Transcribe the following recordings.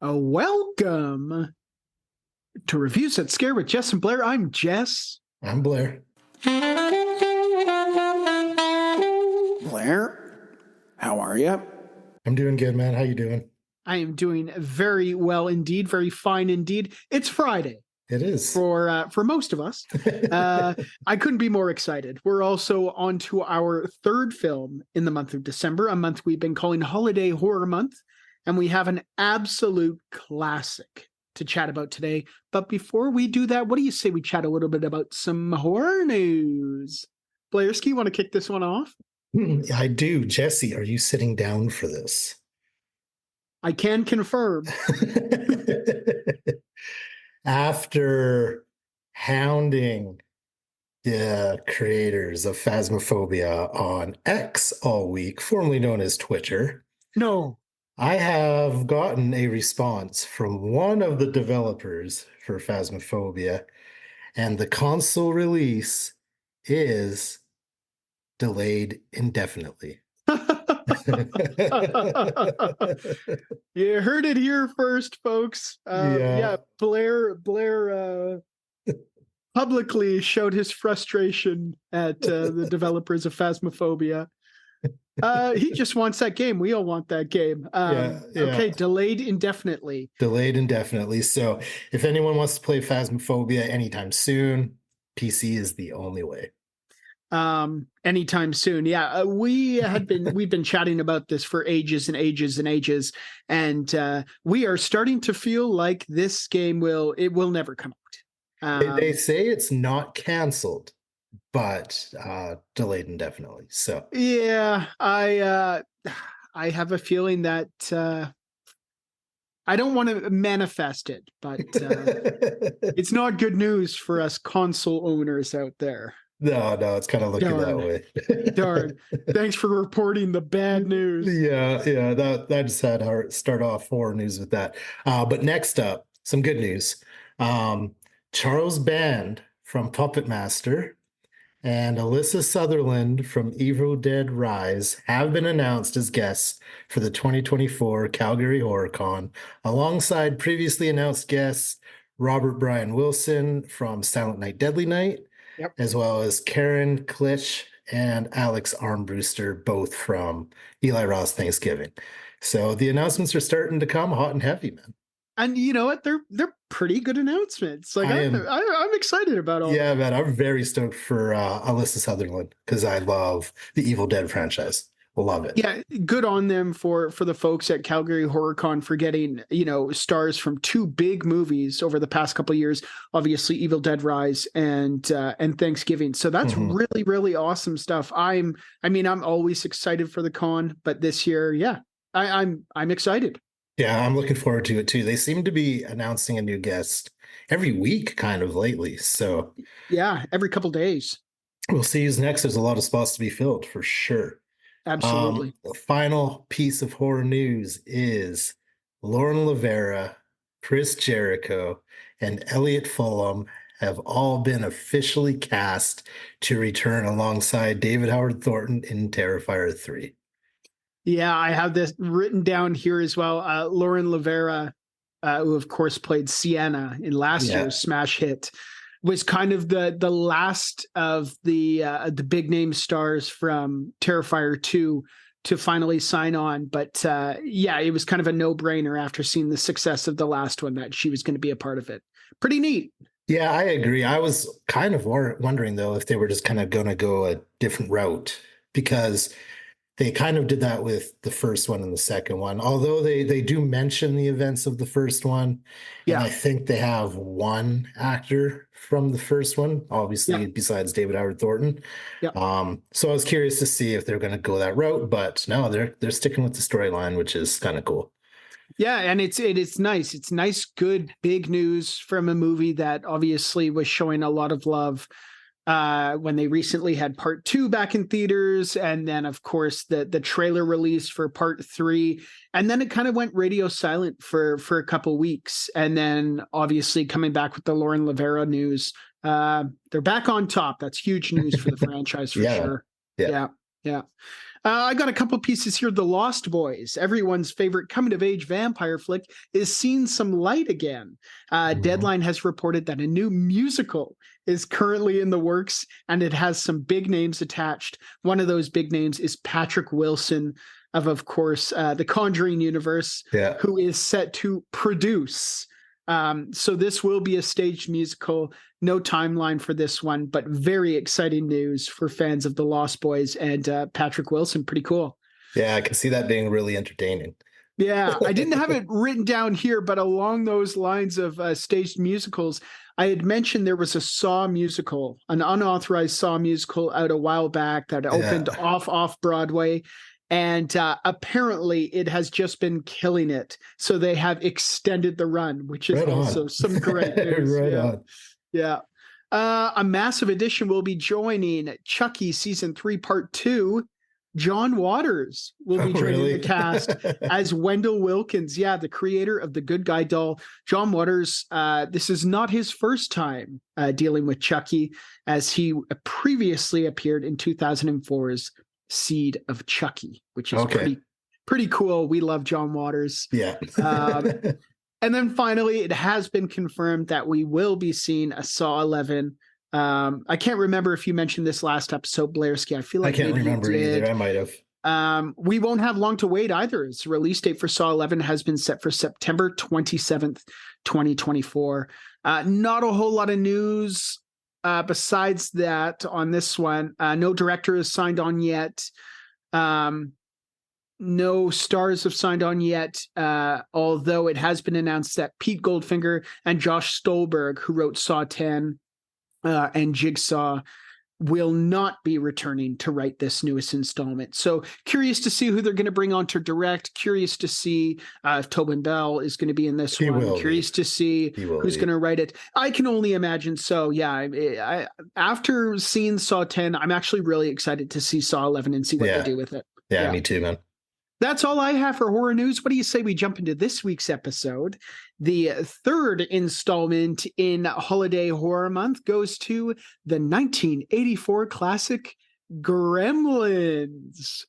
Welcome to Reviews That Scare with Jess and Blair. I'm Jess. I'm Blair. Blair, how are you? I'm doing good, man. How you doing? I am doing very well indeed, very fine indeed. It's Friday. It is. For most of us. I couldn't be more excited. We're also on to our third film in the month of December, a month we've been calling Holiday Horror Month, and we have an absolute classic to chat about today. But before we do that, what do you say we chat a little bit about some horror news? Blairski, you want to kick this one off? I do. Jesse, are you sitting down for this? I can confirm. After hounding the creators of Phasmophobia on X all week, formerly known as Twitter, No. I have gotten a response from one of the developers for Phasmophobia, and the console release is delayed indefinitely. You heard it here first, folks. Blair publicly showed his frustration at the developers of Phasmophobia. He just wants that game. We all want that game. Okay, delayed indefinitely. Delayed indefinitely. So if anyone wants to play Phasmophobia anytime soon, PC is the only way. Anytime soon. Yeah. We've been chatting about this for ages and ages and ages. And we are starting to feel like this game will never come out. They say it's not canceled, but delayed indefinitely. So yeah, I have a feeling that I don't want to manifest it, but it's not good news for us console owners out there. No, it's kind of looking that way. Darn. Thanks for reporting the bad news. Yeah, that just had to start off horror news with that. But next up, some good news. Charles Band from Puppet Master and Alyssa Sutherland from Evil Dead Rise have been announced as guests for the 2024 Calgary HorrorCon, alongside previously announced guests Robert Brian Wilson from Silent Night, Deadly Night, as well as Karen Klitsch and Alex Armbruster, both from Eli Roth's Thanksgiving. So the announcements are starting to come hot and heavy, man. And you know what? They're pretty good announcements. Like I'm excited about all. Yeah, man, I'm very stoked for Alyssa Sutherland because I love the Evil Dead franchise. Love it. Yeah, good on them for the folks at Calgary HorrorCon for getting, stars from two big movies over the past couple of years. Obviously, Evil Dead Rise and Thanksgiving. So that's really, really awesome stuff. I'm always excited for the con, but this year, yeah, I'm excited. Yeah, I'm looking forward to it too. They seem to be announcing a new guest every week, kind of lately. So yeah, every couple days. We'll see who's next. There's a lot of spots to be filled for sure. Absolutely. The final piece of horror news is Lauren Rivera, Chris Jericho, and Elliot Fulham have all been officially cast to return alongside David Howard Thornton in Terrifier 3. Yeah, I have this written down here as well. Lauren Rivera, who of course played Sienna in last year's smash hit, was kind of the last of the big name stars from Terrifier 2 to finally sign on. But it was kind of a no-brainer after seeing the success of the last one that she was going to be a part of it. Pretty neat. Yeah, I agree. I was kind of wondering, though, if they were just kind of going to go a different route, because they kind of did that with the first one and the second one, although they do mention the events of the first one. Yeah. And I think they have one actor from the first one, obviously, besides David Howard Thornton. Yeah. So I was curious to see if they're going to go that route, but no, they're sticking with the storyline, which is kind of cool. Yeah, and it's nice. It's nice, good, big news from a movie that obviously was showing a lot of love when they recently had part 2 back in theaters, and then of course the trailer release for part 3, and then it kind of went radio silent for a couple weeks, and then obviously coming back with the Lauren Rivera news. They're back on top. That's huge news for the franchise for sure. Yeah. Yeah. I got a couple pieces here. The Lost Boys, everyone's favorite coming of age vampire flick, is seeing some light again. Deadline has reported that a new musical is currently in the works, and it has some big names attached. One of those big names is Patrick Wilson of course, the Conjuring universe, Yeah. who is set to produce. So this will be a staged musical. No timeline for this one, but very exciting news for fans of The Lost Boys and Patrick Wilson. Pretty cool. Yeah, I can see that being really entertaining. Yeah, I didn't have it written down here, but along those lines of staged musicals, I had mentioned there was a Saw musical, an unauthorized Saw musical out a while back that opened Yeah. off Broadway. And apparently it has just been killing it. So they have extended the run, which is Right also on. some great news. Right Yeah. on. Yeah. A massive addition will be joining Chucky season 3, part 2. John Waters will be Oh, joining really? the cast as Wendell Wilkins. Yeah, the creator of the Good Guy doll. John Waters, this is not his first time dealing with Chucky, as he previously appeared in 2004's Seed of Chucky, which is Okay. pretty cool. We love John Waters. Yeah. And then finally, it has been confirmed that we will be seeing a Saw 11. I can't remember if you mentioned this last episode, Blairski. I feel I like can't maybe you remember either. did. I might have. We won't have long to wait either. Its release date for Saw 11 has been set for September 27th, 2024. Not a whole lot of news besides that on this one. No director is signed on yet. No stars have signed on yet, although it has been announced that Pete Goldfinger and Josh Stolberg, who wrote Saw 10 and Jigsaw, will not be returning to write this newest installment. So curious to see who they're going to bring on to direct. Curious to see if Tobin Bell is going to be in this one. Curious to see who's going to write it. I can only imagine so. Yeah, I after seeing Saw 10, I'm actually really excited to see Saw 11 and see what they do with it. Yeah, me too, man. That's all I have for horror news. What do you say we jump into this week's episode? The third installment in Holiday Horror Month goes to the 1984 classic Gremlins.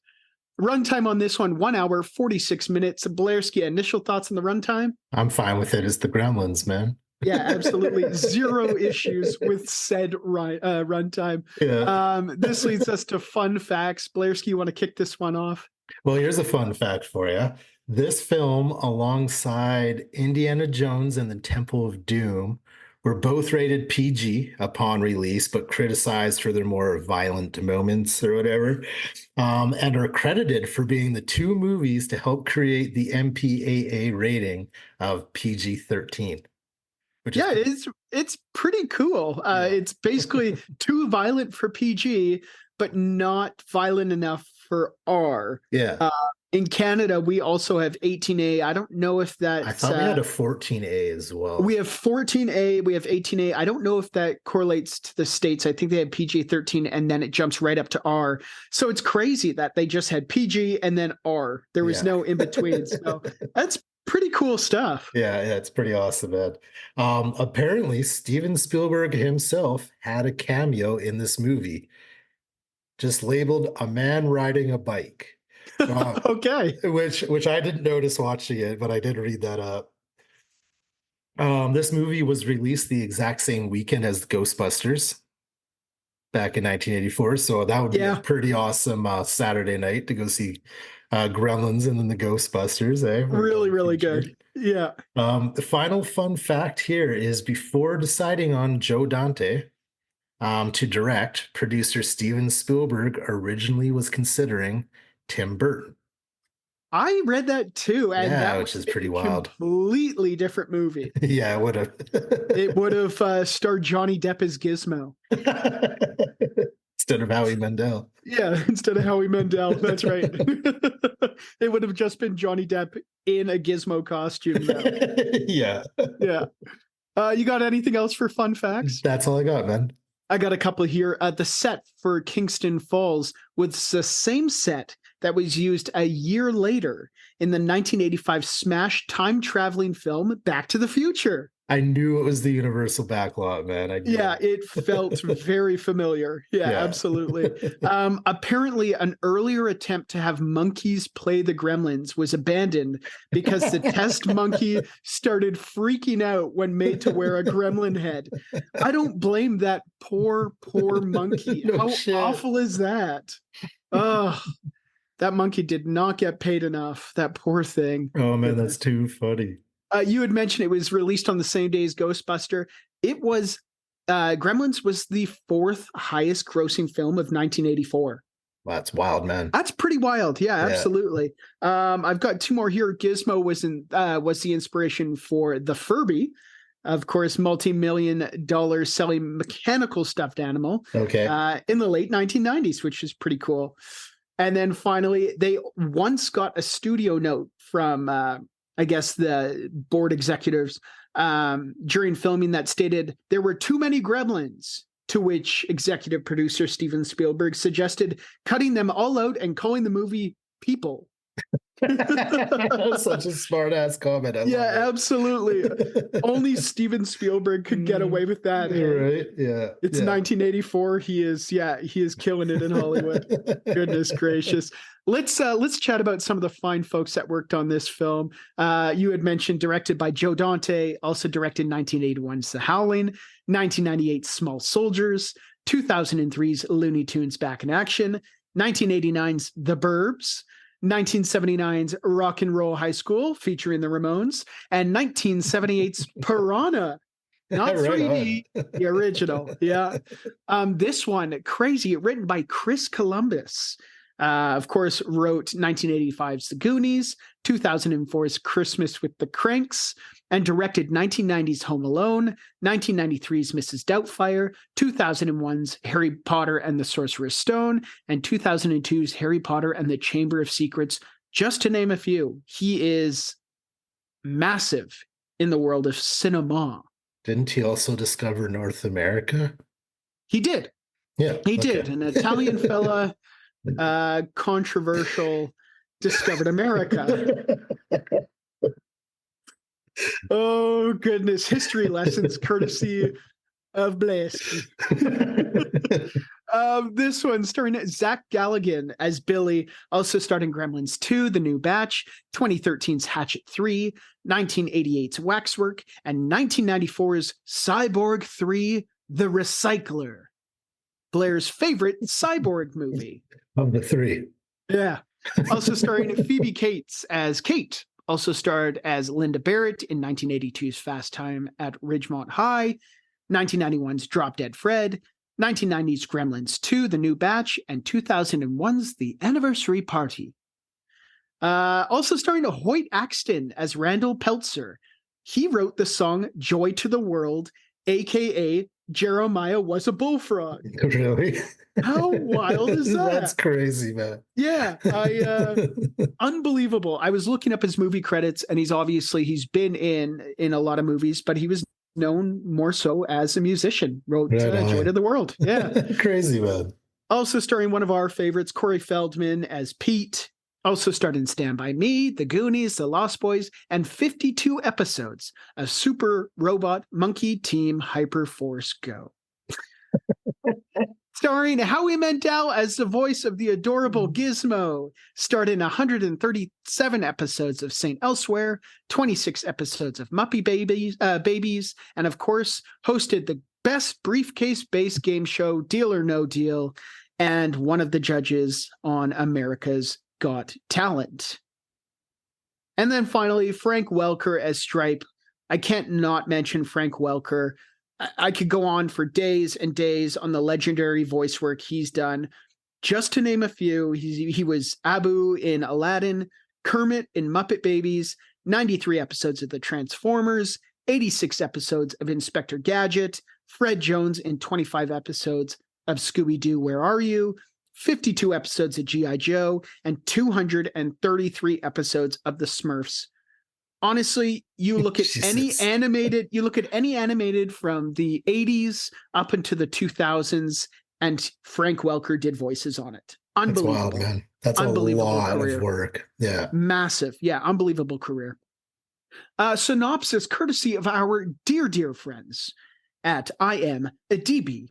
Runtime on this one, 1 hour, 46 minutes. Blairski, initial thoughts on the runtime? I'm fine with it. It's the Gremlins, man. Yeah, absolutely. Zero issues with said runtime. Yeah. This leads us to fun facts. Blairski, you want to kick this one off? Well, here's a fun fact for you. This film, alongside Indiana Jones and the Temple of Doom, were both rated PG upon release, but criticized for their more violent moments or whatever, and are credited for being the two movies to help create the MPAA rating of PG-13. It's pretty cool. It's basically too violent for PG, but not violent enough for R. Yeah. In Canada, we also have 18A. I don't know if that. I thought we had a 14A as well. We have 14A. We have 18A. I don't know if that correlates to the States. I think they had PG-13 and then it jumps right up to R. So it's crazy that they just had PG and then R. There was no in between. So that's pretty cool stuff. Yeah, it's pretty awesome, man. Apparently, Steven Spielberg himself had a cameo in this movie, just labeled "A Man Riding a Bike." Okay. Which I didn't notice watching it, but I did read that up. This movie was released the exact same weekend as Ghostbusters back in 1984, so that would be a pretty awesome Saturday night to go see Gremlins and then the Ghostbusters. Really good. Yeah. The final fun fact here is before deciding on Joe Dante to direct, producer Steven Spielberg originally was considering Tim Burton. I read that too, and that which is pretty wild. Completely different movie. Yeah, it would have. It would have starred Johnny Depp as Gizmo instead of Howie Mandel. Yeah, instead of Howie Mandel. That's right. It would have just been Johnny Depp in a Gizmo costume. Yeah. You got anything else for fun facts? That's all I got, man. I got a couple here. The set for Kingston Falls was the same set that was used a year later in the 1985 smash time-traveling film Back to the Future. I knew it was the Universal backlot, man. I knew Yeah, it. it felt very familiar. Yeah, Yeah. absolutely. Apparently, an earlier attempt to have monkeys play the Gremlins was abandoned because the test monkey started freaking out when made to wear a gremlin head. I don't blame that poor monkey. No How shit. awful is that? Oh, that monkey did not get paid enough. That poor thing. Oh man, that's Goodness. too funny. You had mentioned it was released on the same day as Ghostbuster. It was Gremlins was the fourth highest grossing film of 1984. That's wild, man. That's pretty wild. Yeah, Yeah. absolutely. I've got two more here. Gizmo was the inspiration for the Furby, of course, multi-million-dollar selling mechanical stuffed animal Okay. in the late 1990s, which is pretty cool. And then finally, they once got a studio note from, I guess, the board executives during filming that stated there were too many gremlins, to which executive producer Steven Spielberg suggested cutting them all out and calling the movie People. Such a smart ass comment. I love it. Absolutely. Only Steven Spielberg could get away with that. Right? Yeah. It's 1984. He is killing it in Hollywood. Goodness gracious. Let's chat about some of the fine folks that worked on this film. You had mentioned directed by Joe Dante, also directed 1981's The Howling, 1998's Small Soldiers, 2003's Looney Tunes Back in Action, 1989's The Burbs, 1979's Rock and Roll High School featuring the Ramones, and 1978's Piranha. Not Right 3D, the original. Yeah. This one, crazy, written by Chris Columbus. Of course, wrote 1985's The Goonies, 2004's Christmas with the Cranks, and directed 1990's Home Alone, 1993's Mrs. Doubtfire, 2001's Harry Potter and the Sorcerer's Stone, and 2002's Harry Potter and the Chamber of Secrets, just to name a few. He is massive in the world of cinema. Didn't he also discover North America? He did. Yeah. He did. An Italian fella, controversial, discovered America. Oh, goodness. History lessons courtesy of Blaski. This one starring Zach Galligan as Billy, also starring Gremlins 2, The New Batch, 2013's Hatchet 3, 1988's Waxwork, and 1994's Cyborg 3, The Recycler. Blair's favorite cyborg movie. Of the three. Yeah. Also starring Phoebe Cates as Kate. Also starred as Linda Barrett in 1982's Fast Time at Ridgemont High, 1991's Drop Dead Fred, 1990's Gremlins 2, The New Batch, and 2001's The Anniversary Party. Also starring Hoyt Axton as Randall Peltzer. He wrote the song Joy to the World, a.k.a. Jeremiah Was a Bullfrog. Really? How wild is that? That's crazy, man. Yeah, unbelievable. I was looking up his movie credits, and he's been in a lot of movies, but he was known more so as a musician. Wrote Joy to the World. Yeah. Crazy, man. Also starring one of our favorites, Corey Feldman as Pete. Also starred in Stand By Me, The Goonies, The Lost Boys, and 52 episodes of Super Robot Monkey Team Hyperforce Go. Starring Howie Mandel as the voice of the adorable Gizmo. Starred in 137 episodes of St. Elsewhere, 26 episodes of Muppy Babies, and of course, hosted the best briefcase-based game show, Deal or No Deal, and one of the judges on America's Got Talent. And then finally, Frank Welker as Stripe. I can't not mention Frank Welker. I could go on for days and days on the legendary voice work he's done. Just to name a few, he was Abu in Aladdin, Kermit in Muppet Babies, 93 episodes of The Transformers, 86 episodes of Inspector Gadget, Fred Jones in 25 episodes of Scooby-Doo, Where Are You?, 52 episodes of G.I. Joe, and 233 episodes of The Smurfs. Honestly, you look at any animated from the 80s up into the 2000s, and Frank Welker did voices on it. Unbelievable. That's wild, man. That's a lot career. of work. Yeah. Massive. Yeah, unbelievable career. Synopsis courtesy of our dear friends at I Am a DB.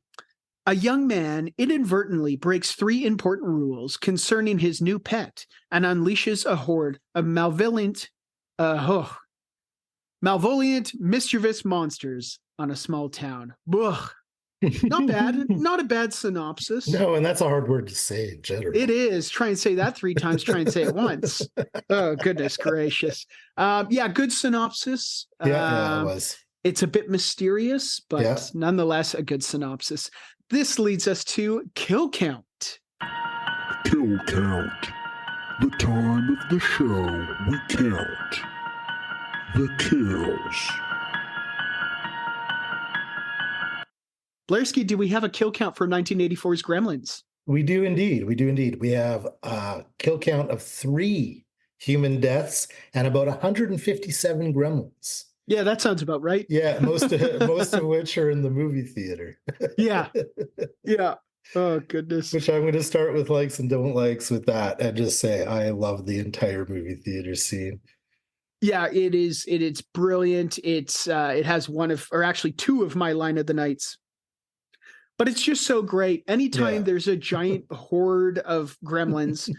A young man inadvertently breaks three important rules concerning his new pet and unleashes a horde of malvolient, mischievous monsters on a small town. Ugh. Not bad. Not a bad synopsis. No, and that's a hard word to say in general. It is. Try and say that three times. Try and say it once. Oh, goodness gracious. Yeah, good synopsis. Yeah, it was. It's a bit mysterious, but Yeah. nonetheless a good synopsis. This leads us to kill count. Kill count. The time of the show we count the kills. Blairski, do we have a kill count for 1984's Gremlins? We do indeed. We do indeed. We have a kill count of 3 human deaths and about 157 gremlins. Yeah, that sounds about right. Yeah, most of which are in the movie theater. Yeah. Yeah. Oh, goodness. Which I'm going to start with likes and don't likes with that and just say I love the entire movie theater scene. Yeah, it is. It's brilliant. It has one of, or actually two of my line of the nights. But it's just so great. Anytime there's a giant horde of gremlins,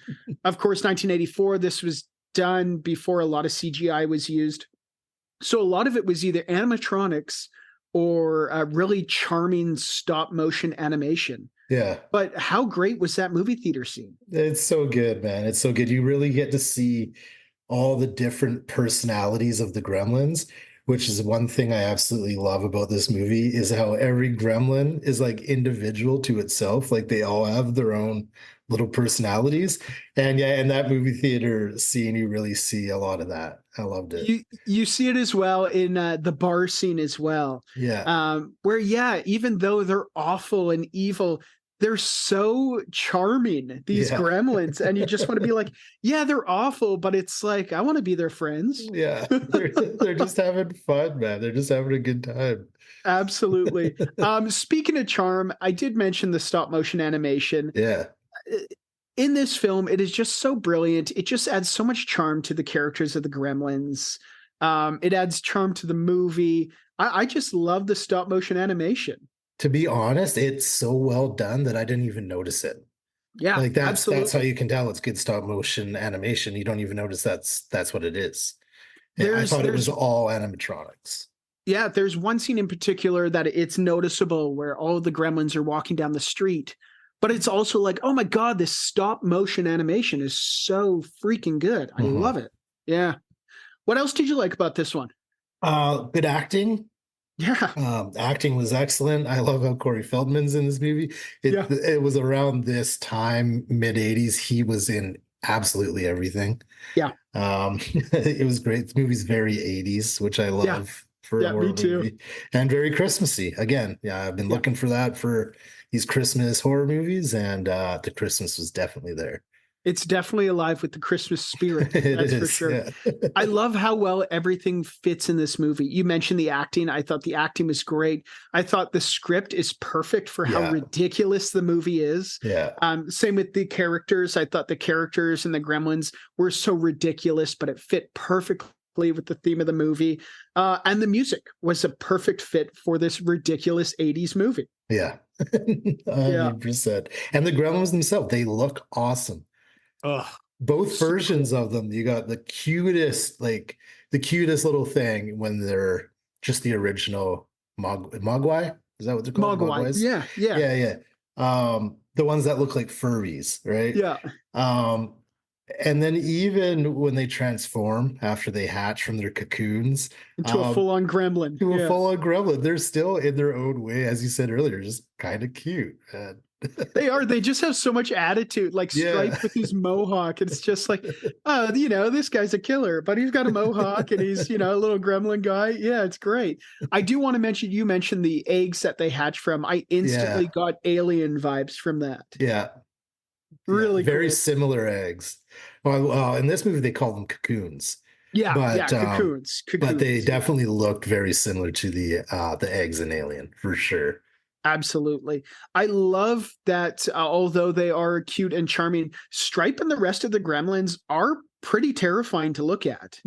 of course, 1984, this was done before a lot of CGI was used. So a lot of it was either animatronics or really charming stop motion animation. Yeah. But how great was that movie theater scene? It's so good, man. It's so good. You really get to see all the different personalities of the gremlins, which is one thing I absolutely love about this movie is how every gremlin is like individual to itself. Like they all have their own little personalities. And yeah, in that movie theater scene, you really see a lot of that. I loved it. You see it as well in the bar scene as well. Yeah. Where, even though they're awful and evil, they're so charming, these gremlins. And you just want to be like, yeah, they're awful, but it's like, I want to be their friends. Yeah. They're just having fun, man. They're just having a good time. Absolutely. Speaking of charm, I did mention the stop motion animation. Yeah. In this film, it is just so brilliant. It just adds so much charm to the characters of the gremlins. It adds charm to the movie. I just love the stop motion animation. To be honest, it's so well done that I didn't even notice it. Yeah, like that's absolutely. That's how you can tell it's good stop motion animation. You don't even notice that's what it is. I thought it was all animatronics. Yeah, there's one scene in particular that it's noticeable where all of the gremlins are walking down the street, but it's also like, oh my God, this stop motion animation is so freaking good. I love it. Yeah. What else did you like about this one? Good acting. Yeah. Acting was excellent. I love how Corey Feldman's in this movie. It was around this time, mid 80s. He was in absolutely everything. Yeah. It was great. The movie's very 80s, which I love for a horror movie. And very Christmassy. Again, I've been looking for that for these Christmas horror movies, and the Christmas was definitely there. It's definitely alive with the Christmas spirit. That's for sure. Yeah. I love how well everything fits in this movie. You mentioned the acting. I thought the acting was great. I thought the script is perfect for how ridiculous the movie is. Yeah. Same with the characters. I thought the characters and the gremlins were so ridiculous, but it fit perfectly with the theme of the movie. And the music was a perfect fit for this ridiculous 80s movie. Yeah. 100%. And the gremlins themselves, they look awesome. Both versions of them, you got the cutest little thing when they're just the original Mogwai. Is that what they're called? Mogwais. Yeah. The ones that look like furries, right? Yeah. And then even when they transform after they hatch from their cocoons into a full-on gremlin. A full-on gremlin, they're still in their own way, as you said earlier, just kind of cute, man. They are. They just have so much attitude, like Stripe with his mohawk. It's just like, this guy's a killer, but he's got a mohawk and he's, a little gremlin guy. Yeah, it's great. I do want to mention, you mentioned the eggs that they hatch from. I instantly got alien vibes from that. Yeah. Really very similar eggs. Well, in this movie, they call them cocoons. Yeah, cocoons. But they definitely looked very similar to the eggs in Alien, for sure. Absolutely. I love that although they are cute and charming, Stripe and the rest of the gremlins are pretty terrifying to look at.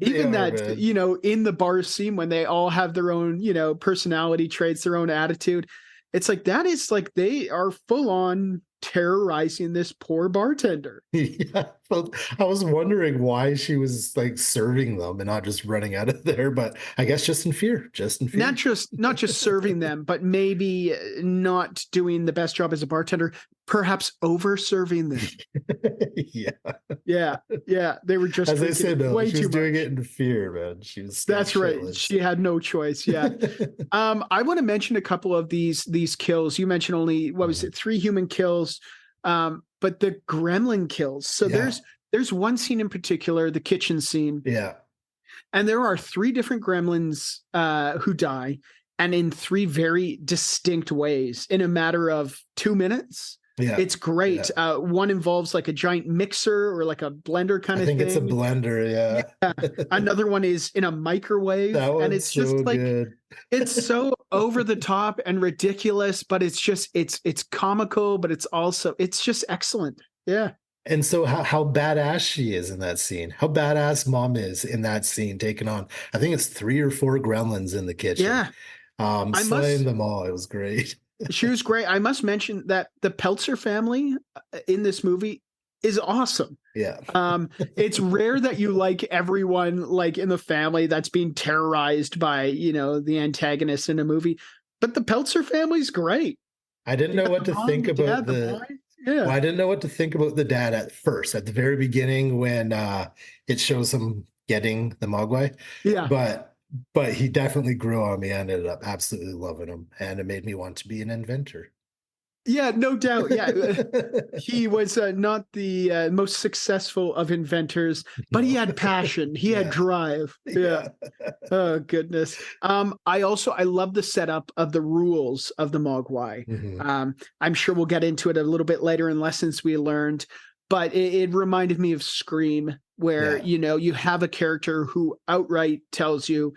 even are, that, man. in the bar scene when they all have their own, personality traits, their own attitude, it's like that is like they are full on terrorizing this poor bartender. Yeah, well, I was wondering why she was like serving them and not just running out of there, but I guess just in fear, just in fear. Not just serving them, but maybe not doing the best job as a bartender, perhaps over serving them. Yeah. Yeah, they were just As I drinking said, no, way she was too doing much. it in fear, man. She was scared That's right. shitless. She had no choice. Yeah. I want to mention a couple of these kills. You mentioned only, what was it, 3 human kills, but the gremlin kills. So Yeah. there's one scene in particular, the kitchen scene, Yeah. and there are 3 different gremlins who die, and in 3 very distinct ways in a matter of 2 minutes. Yeah. It's great. Yeah. One involves like a giant mixer or like a blender kind I of think thing. it's a blender, yeah. Another one is in a microwave, That and one's it's just so like good. it's so over the top and ridiculous, but it's comical, but it's just excellent. Yeah. And so how badass she is in that scene. How badass mom is in that scene, taking on, I think it's 3 or 4 gremlins in the kitchen. Yeah. I Slaying must them all. It was great. She was great. I must mention that the Peltzer family in this movie is awesome. Yeah. It's rare that you like everyone like in the family that's being terrorized by, the antagonist in a movie, but the Peltzer family's great. I didn't know what to Mom, think the about dad, the the boy. Yeah. well, I didn't know what to think about the dad at first, at the very beginning when it shows him getting the Mogwai. Yeah. But he definitely grew on me. I ended up absolutely loving him, and it made me want to be an inventor. Yeah, no doubt. Yeah. He was not the most successful of inventors, but he had passion. He had drive. Yeah. Oh goodness. I love the setup of the rules of the Mogwai. Mhm. I'm sure we'll get into it a little bit later in lessons we learned, but it reminded me of Scream, where you have a character who outright tells you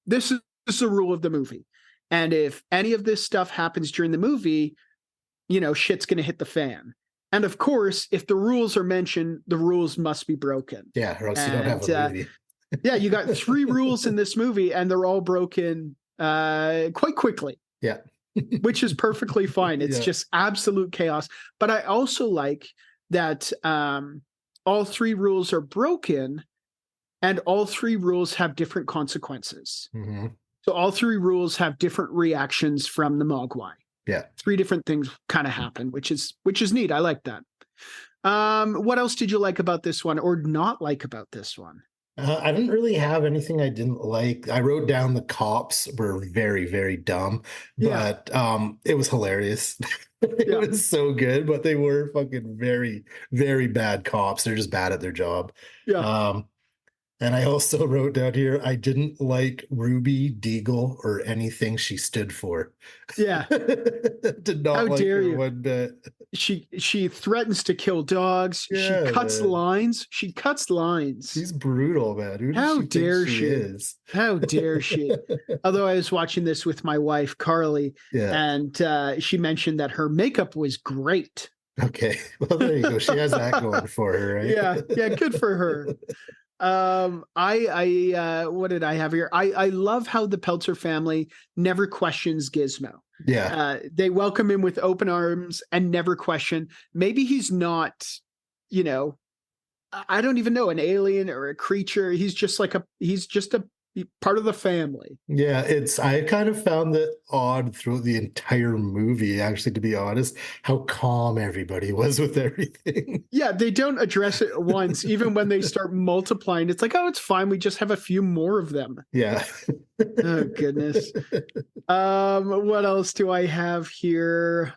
this is the rule of the movie, and if any of this stuff happens during the movie, shit's going to hit the fan. And of course, if the rules are mentioned, the rules must be broken. Yeah, or else you don't have a movie. Yeah, you got 3 rules in this movie, and they're all broken quite quickly. Yeah. Which is perfectly fine. It's just absolute chaos. But I also like that all 3 rules are broken, and all 3 rules have different consequences. Mm-hmm. So all 3 rules have different reactions from the Mogwai. Yeah. 3 different things kind of happen, which is neat. I like that. What else did you like about this one, or not like about this one? I didn't really have anything I didn't like. I wrote down the cops were very, very dumb, but it was hilarious. It was so good, but they were fucking very, very bad cops. They're just bad at their job. Yeah. And I also wrote down here, I didn't like Ruby Deagle or anything she stood for. Yeah. Did not How like dare her you? one bit. She threatens to kill dogs. Yeah, she cuts man. lines. She cuts lines. She's brutal, man. Who does How she dare think she is? How dare she? Although I was watching this with my wife, Carly, and she mentioned that her makeup was great. Okay. Well, there you go. She has that going for her, right? Yeah, good for her. What did I have here? I love how the Peltzer family never questions Gizmo. Yeah. They welcome him with open arms and never question. Maybe he's not, I don't even know, an alien or a creature. He's just a part of the family. Yeah, I kind of found that odd throughout the entire movie, actually, to be honest, how calm everybody was with everything. Yeah, they don't address it once, even when they start multiplying. It's like, oh, it's fine. We just have a few more of them. Yeah. Oh goodness. What else do I have here?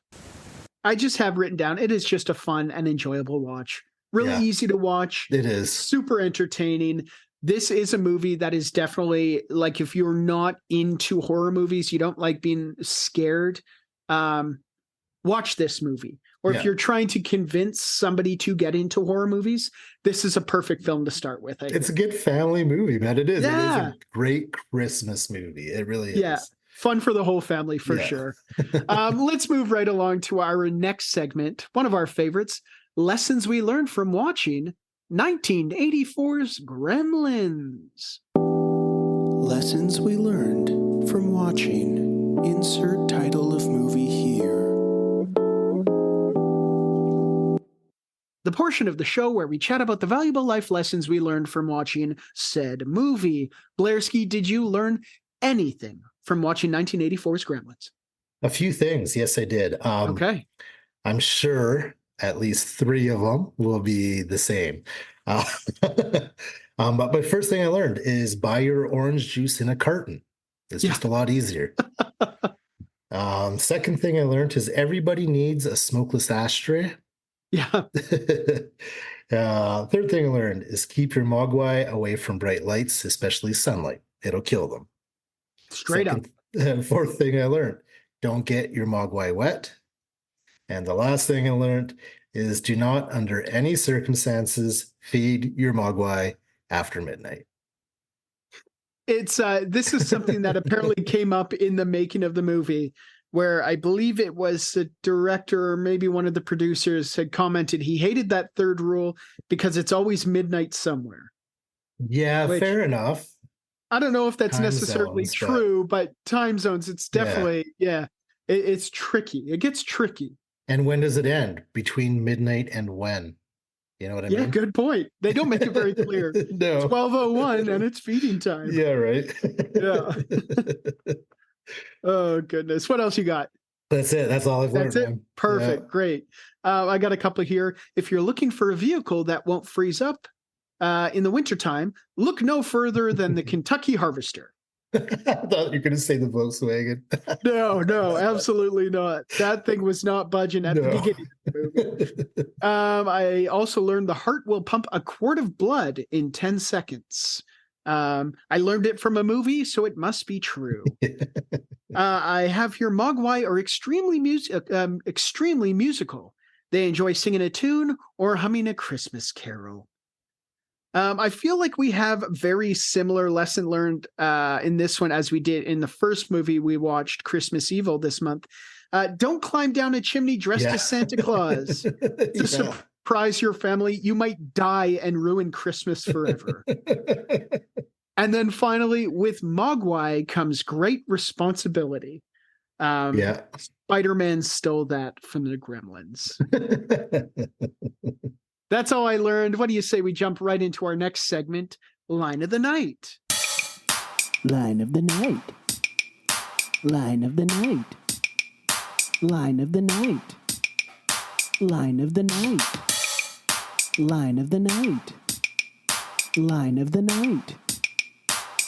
I just have written down, it is just a fun and enjoyable watch. Really easy to watch. It is. Super entertaining. This is a movie that is definitely, like, if you're not into horror movies, you don't like being scared, watch this movie. Or if you're trying to convince somebody to get into horror movies, this is a perfect film to start with. It's a good family movie, man. It is. Yeah. It is a great Christmas movie. It really is. Yeah. Fun for the whole family, for sure. Let's move right along to our next segment, one of our favorites, lessons we learned from watching 1984's Gremlins. Lessons we learned from watching. Insert title of movie here. The portion of the show where we chat about the valuable life lessons we learned from watching said movie. Blairski, did you learn anything from watching 1984's Gremlins? A few things. Yes, I did. Okay. I'm sure at least 3 of them will be the same. But my first thing I learned is buy your orange juice in a carton. It's just a lot easier. Second thing I learned is everybody needs a smokeless ashtray. Yeah. Third thing I learned is keep your mogwai away from bright lights, especially sunlight. It'll kill them. Straight up. Fourth thing I learned, don't get your mogwai wet. And the last thing I learned is do not, under any circumstances, feed your mogwai after midnight. It's this is something that apparently came up in the making of the movie, where I believe it was the director or maybe one of the producers had commented he hated that third rule because it's always midnight somewhere. Yeah, fair enough. I don't know if that's Time necessarily zones, true, but time zones, it's definitely, it's tricky. It gets tricky. And when does it end? Between midnight and when? You know what I mean? Yeah, good point. They don't make it very clear. No. 12:01 and it's feeding time. Yeah, right. Yeah. Oh, goodness. What else you got? That's it. That's all I've learned. That's it. Man. Perfect. Yeah. Great. I got a couple here. If you're looking for a vehicle that won't freeze up in the wintertime, look no further than the Kentucky Harvester. I thought you were going to say the Volkswagen. No, absolutely not. That thing was not budging at the beginning of the movie. I also learned the heart will pump a quart of blood in 10 seconds. I learned it from a movie, so it must be true. I have here Mogwai are extremely musical. They enjoy singing a tune or humming a Christmas carol. I feel like we have very similar lesson learned in this one as we did in the first movie we watched, Christmas Evil, this month. Don't climb down a chimney dressed as Santa Claus to surprise your family. You might die and ruin Christmas forever. And then finally, with Mogwai comes great responsibility. Spider-Man stole that from the Gremlins. That's all I learned. What do you say we jump right into our next segment, Line of the Night? Line of the Night. Line of the Night. Line of the Night. Line of the Night. Line of the Night. Line of the Night.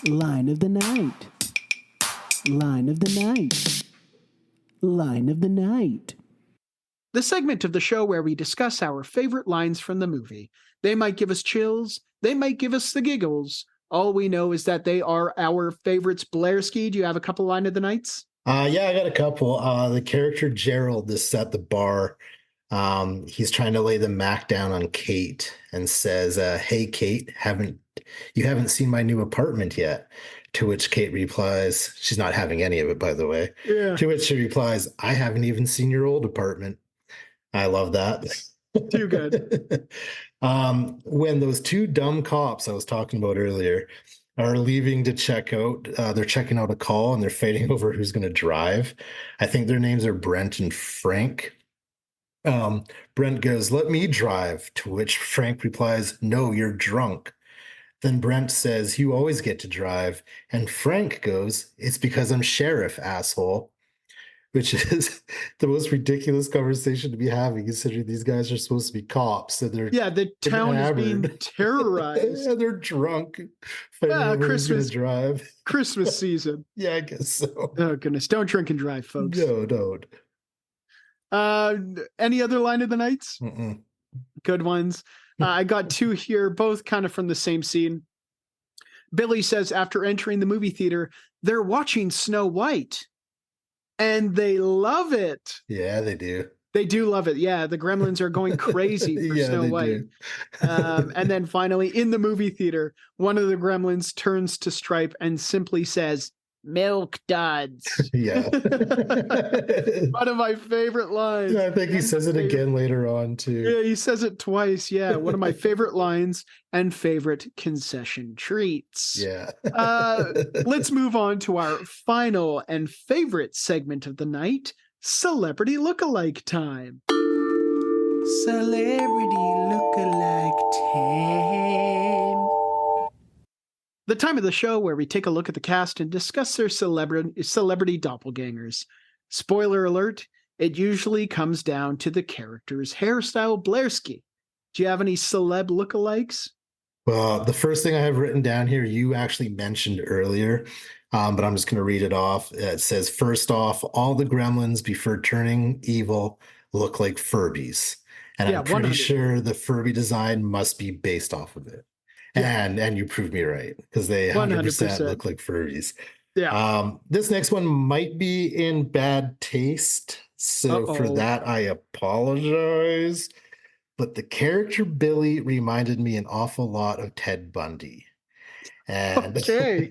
Line of the Night. Line of the Night. Line of the Night. The segment of the show where we discuss our favorite lines from the movie. They might give us chills. They might give us the giggles. All we know is that they are our favorites. Blairski, do you have a couple line of the nights? Yeah, I got a couple. The character Gerald is at the bar. He's trying to lay the Mac down on Kate and says, "Hey, Kate, you haven't seen my new apartment yet?" To which Kate replies, she's not having any of it, by the way. Yeah. To which she replies, "I haven't even seen your old apartment." I love that. Too good. When those 2 dumb cops I was talking about earlier are leaving to check out, they're checking out a call and they're fighting over who's going to drive. I think their names are Brent and Frank. Brent goes, "Let me drive," to which Frank replies, "No, you're drunk." Then Brent says, "You always get to drive." And Frank goes, "It's because I'm sheriff, asshole." Which is the most ridiculous conversation to be having, considering these guys are supposed to be cops. And they're the town is being terrorized. Yeah, they're drunk. Christmas drive. Christmas season. Yeah, I guess so. Oh, goodness. Don't drink and drive, folks. No, don't. Any other line of the nights? Mm-mm. Good ones. I got 2 here, both kind of from the same scene. Billy says after entering the movie theater, they're watching Snow White. And they love it. Yeah, they do. They do love it. Yeah, the Gremlins are going crazy for Snow White. And then finally, in the movie theater, one of the Gremlins turns to Stripe and simply says, milk duds. Yeah. One of my favorite lines. I think he says it again later on too. Yeah, he says it twice. Yeah, one of my favorite lines and favorite concession treats. Yeah. Let's move on to our final and favorite segment of the night, Celebrity Lookalike Time. Celebrity lookalike time. The time of the show where we take a look at the cast and discuss their celebrity doppelgangers. Spoiler alert, it usually comes down to the character's hairstyle. Blairski, do you have any celeb lookalikes? Well, the first thing I have written down here, you actually mentioned earlier, but I'm just going to read it off. It says, first off, all the gremlins before turning evil look like Furbies. And Yeah, I'm pretty 100. sure the Furby design must be based off of it. Yeah. And you proved me right, because they 100% 100%. look like Furbies. Yeah. This next one might be in bad taste. So for that, I apologize. But the character Billy reminded me an awful lot of Ted Bundy. And Okay.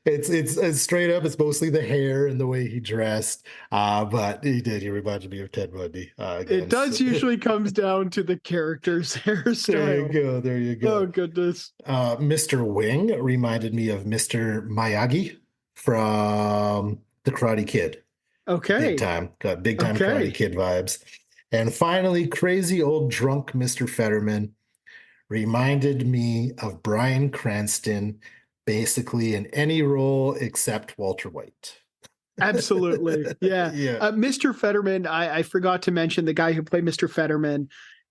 it's straight up, it's mostly the hair and the way he dressed. But he reminded me of Ted Bundy. It does usually comes down to the character's hairstyle. There you go. Oh, goodness. Mr. Wing reminded me of Mr. Miyagi from The Karate Kid. Okay. Big time. Got big time Okay. Karate Kid vibes. And finally, crazy old drunk Mr. Fetterman reminded me of Bryan Cranston, basically in any role except Walter White. Absolutely. Yeah. Yeah. Mr. Fetterman, I forgot to mention the guy who played Mr. Fetterman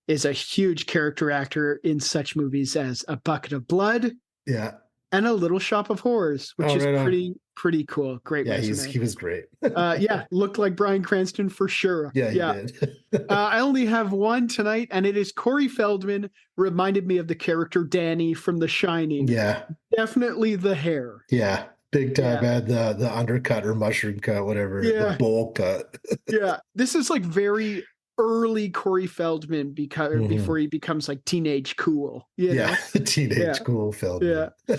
is a huge character actor in such movies as A Bucket of Blood Yeah. and A Little Shop of Horrors, which is right on. pretty cool. Great Yeah, resume. he was great. Yeah, looked like Bryan Cranston for sure. Yeah, he did. I only have one tonight, and it is Corey Feldman. Reminded me of the character Danny from The Shining. Yeah. Definitely the hair. Yeah. Big time. Yeah. Had the undercut or mushroom cut, whatever. Yeah. The bowl cut. Yeah. This is like very early Corey Feldman before he becomes like teenage cool. You know? Teenage cool Feldman. Yeah.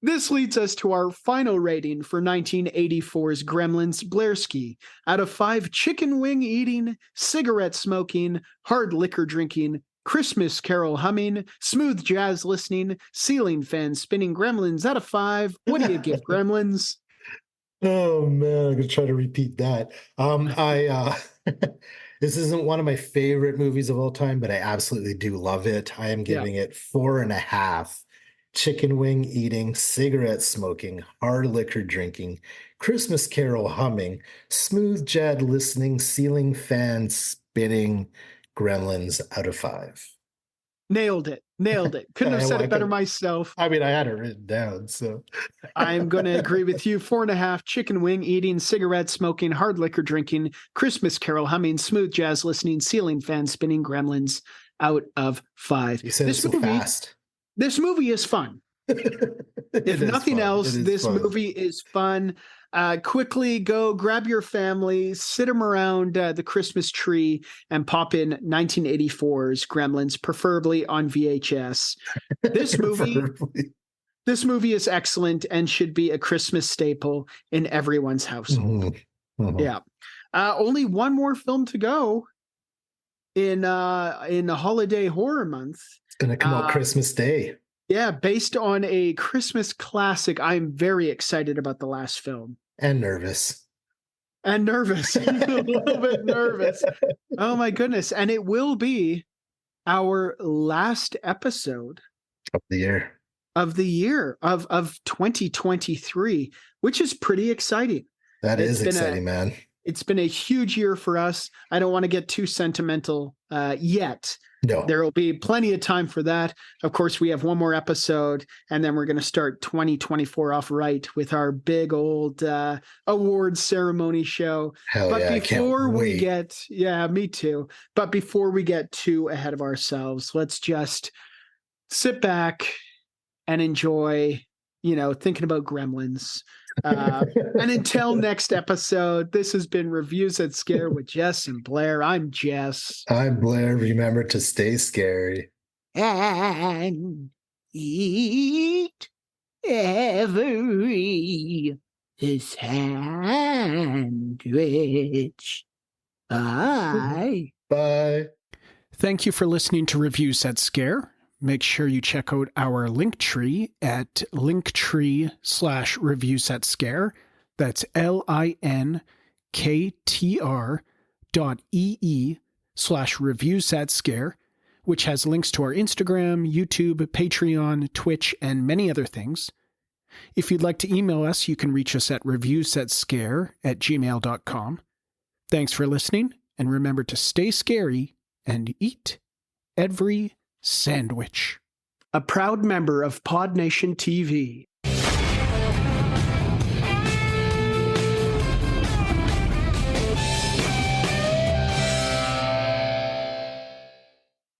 This leads us to our final rating for 1984's Gremlins. Blairski, out of 5 chicken wing eating, cigarette smoking, hard liquor drinking, Christmas carol humming, smooth jazz listening, ceiling fan spinning Gremlins, out of 5, what do you give Gremlins? Oh man, I'm gonna try to repeat that. This isn't one of my favorite movies of all time, but I absolutely do love it. I am giving it 4.5. Chicken wing eating, cigarette smoking, hard liquor drinking, Christmas carol humming, smooth jazz listening, ceiling fan spinning Gremlins, out of 5. Nailed it. Couldn't have said it better myself. I mean, I had it written down, so. I'm going to agree with you. 4.5, chicken wing eating, cigarette smoking, hard liquor drinking, Christmas carol humming, smooth jazz listening, ceiling fan spinning Gremlins, out of 5. You said it so fast. This movie is fun. If nothing else, this movie is fun. Quickly go grab your family, sit them around the Christmas tree, and pop in 1984's Gremlins, preferably on VHS. This movie is excellent and should be a Christmas staple in everyone's household. Yeah. Only one more film to go in the holiday horror month. It's going to come out Christmas Day. Yeah, based on a Christmas classic. I'm very excited about the last film. And nervous. A little bit nervous. Oh my goodness. And it will be our last episode of the year of 2023, which is pretty exciting. That is exciting, man. It's been a huge year for us. I don't want to get too sentimental yet. No. There will be plenty of time for that. Of course, we have one more episode, and then we're going to start 2024 off right with our big old awards ceremony show. Before we get, me too. But before we get too ahead of ourselves, let's just sit back and enjoy, thinking about Gremlins. And until next episode, this has been Reviews at Scare with Jess and Blair. I'm Jess. I'm Blair. Remember to stay scary. And eat every The sandwich. Bye. Bye. Thank you for listening to Reviews That Scare. Make sure you check out our Linktree at linktree/reviewsthatscare. That's linktr.ee/reviewsthatscare, which has links to our Instagram, YouTube, Patreon, Twitch, and many other things. If you'd like to email us, you can reach us at reviewsthatscare@gmail.com. Thanks for listening, and remember to stay scary and eat every sandwich. A proud member of Pod Nation TV.